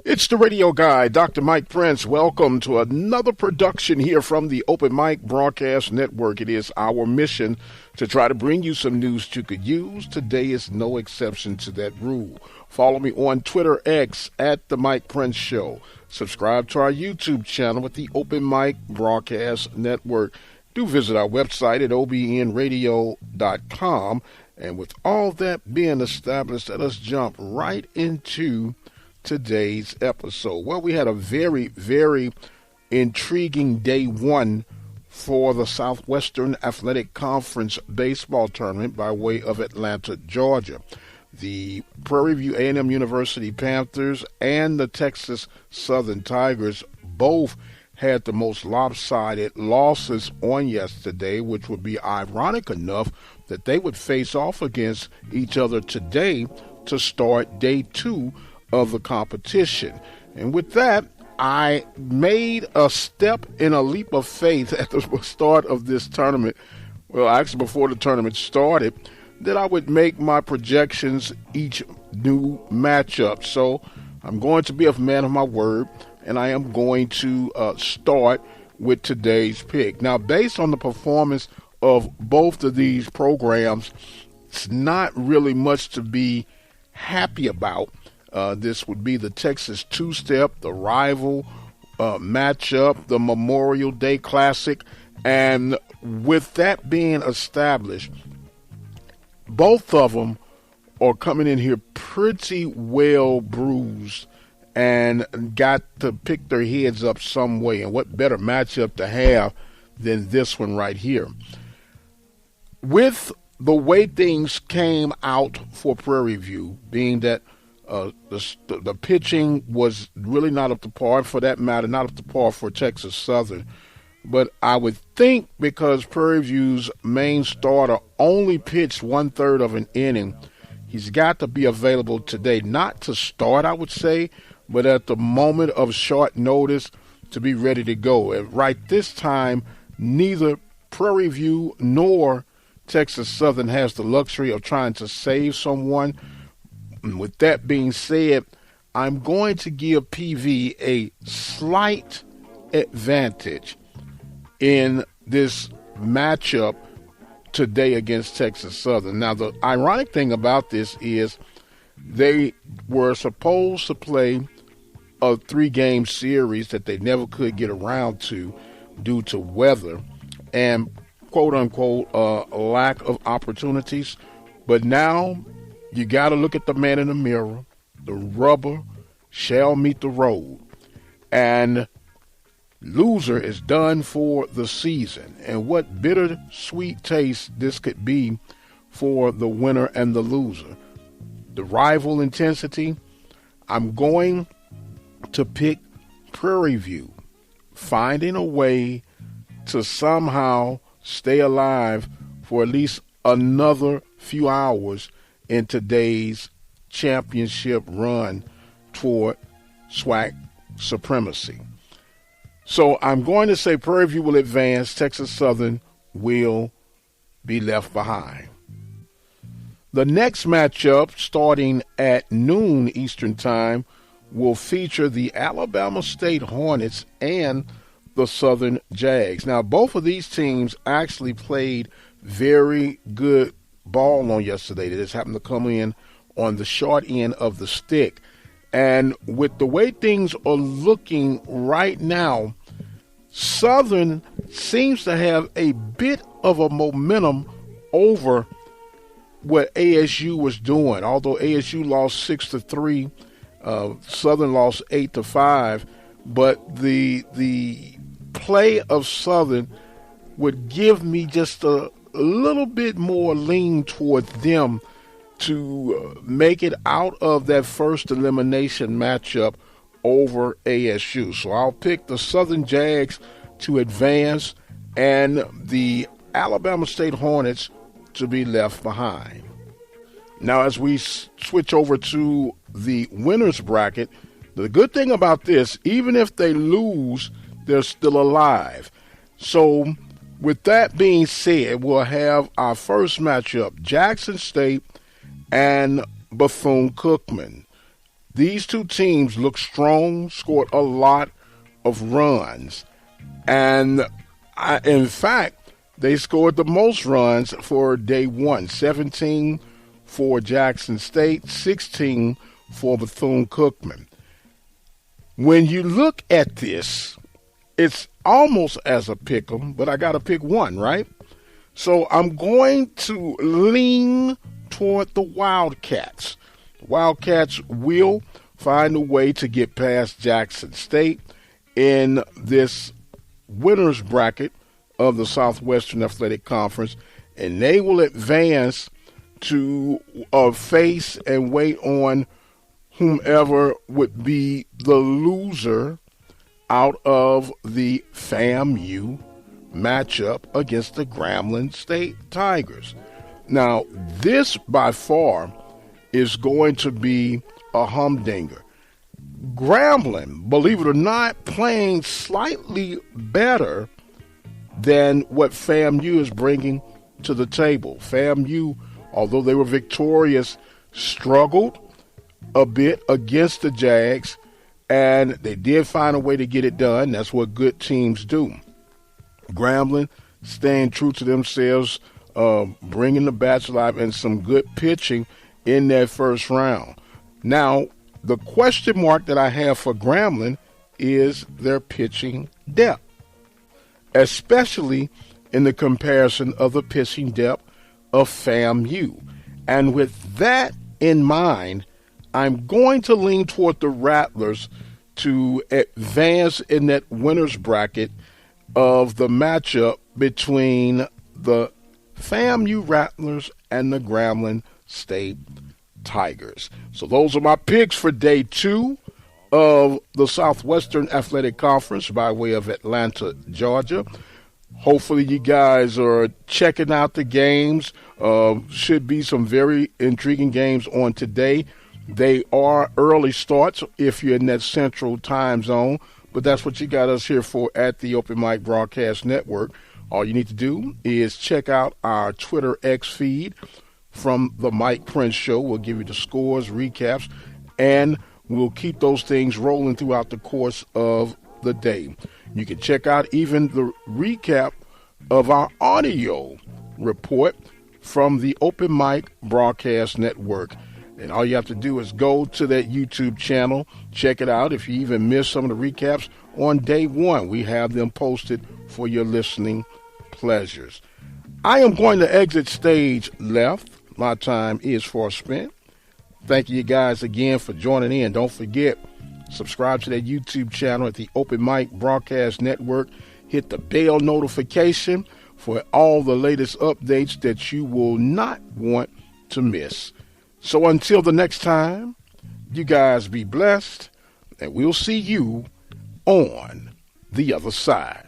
It's the radio guy, Dr. Mike Prince. Welcome to another production here from the Open Mic Broadcast Network. It is our mission to try to bring you some news you could use. Today is no exception to that rule. Follow me on Twitter X at The Mike Prince Show. Subscribe to our YouTube channel at the Open Mic Broadcast Network. Do visit our website at obnradio.com. And with all that being established, let us jump right into today's episode. Well, we had a very, very intriguing day one for the Southwestern Athletic Conference baseball tournament by way of Atlanta, Georgia. The Prairie View A&M University Panthers and the Texas Southern Tigers both had the most lopsided losses on yesterday, which would be ironic enough that they would face off against each other today to start day two of the competition. And with that, I made a step in a leap of faith at the start of this tournament. Well, actually before the tournament started, that I would make my projections each new matchup. So I'm going to be a man of my word, and I am going to start with today's pick. Now, based on the performance of both of these programs, it's not really much to be happy about. This would be the Texas two-step, the rival matchup, the Memorial Day Classic. And with that being established, both of them are coming in here pretty well bruised and got to pick their heads up some way. And what better matchup to have than this one right here? With the way things came out for Prairie View, being that the pitching was really not up to par, for that matter, not up to par for Texas Southern. But I would think because Prairie View's main starter only pitched 1/3 of an inning, he's got to be available today, not to start, I would say, but at the moment of short notice to be ready to go. And right this time, neither Prairie View nor Texas Southern has the luxury of trying to save someone. With that being said, I'm going to give PV a slight advantage in this matchup today against Texas Southern. Now, the ironic thing about this is they were supposed to play a 3-game series that they never could get around to due to weather and quote-unquote lack of opportunities. But now you got to look at the man in the mirror. The rubber shall meet the road. And loser is done for the season. And what bittersweet taste this could be for the winner and the loser. The rival intensity, I'm going to pick Prairie View, finding a way to somehow stay alive for at least another few hours in today's championship run toward SWAC supremacy. So I'm going to say Prairie View will advance, Texas Southern will be left behind. The next matchup, starting at noon Eastern Time, will feature the Alabama State Hornets and the Southern Jags. Now, both of these teams actually played very good ball on yesterday. They just happened to come in on the short end of the stick. And with the way things are looking right now, Southern seems to have a bit of a momentum over what ASU was doing. Although ASU lost 6-3, Southern lost 8-5, but the play of Southern would give me just a little bit more lean toward them to make it out of that first elimination matchup over ASU. So I'll pick the Southern Jags to advance and the Alabama State Hornets to be left behind. Now, as we switch over to the winners bracket, the good thing about this, even if they lose, they're still alive. So with that being said, we'll have our first matchup, Jackson State and Bethune-Cookman. These two teams looked strong, scored a lot of runs. And in fact, they scored the most runs for day one, 17 for Jackson State, 16 for Bethune-Cookman. When you look at this, it's almost as a pick 'em, but I got to pick one, right? So I'm going to lean toward the Wildcats. Wildcats will find a way to get past Jackson State in this winner's bracket of the Southwestern Athletic Conference, and they will advance to face and wait on whomever would be the loser out of the FAMU matchup against the Grambling State Tigers. Now, this by far is going to be a humdinger. Grambling, believe it or not, playing slightly better than what FAMU is bringing to the table. FAMU, although they were victorious, struggled a bit against the Jags, and they did find a way to get it done. That's what good teams do. Grambling staying true to themselves, bringing the bats alive, and some good pitching in that first round. Now, the question mark that I have for Grambling is their pitching depth, especially in the comparison of the pitching depth of FAMU. And with that in mind, I'm going to lean toward the Rattlers to advance in that winner's bracket of the matchup between the FAMU Rattlers and the Grambling State Tigers. So those are my picks for day 2 of the Southwestern Athletic Conference by way of Atlanta, Georgia. Hopefully you guys are checking out the games. Should be some very intriguing games on today. They are early starts if you're in that central time zone, but that's what you got us here for at the Open Mic Broadcast Network. All you need to do is check out our Twitter X feed from the Mike Prince Show. We'll give you the scores, recaps, and we'll keep those things rolling throughout the course of the day. You can check out even the recap of our audio report from the Open Mic Broadcast Network. And all you have to do is go to that YouTube channel, check it out. If you even missed some of the recaps on day 1, we have them posted for your listening pleasures. I am going to exit stage left. My time is far spent. Thank you guys again for joining in. Don't forget, subscribe to that YouTube channel at the Open Mic Broadcast Network. Hit the bell notification for all the latest updates that you will not want to miss. So until the next time, you guys be blessed, and we'll see you on the other side.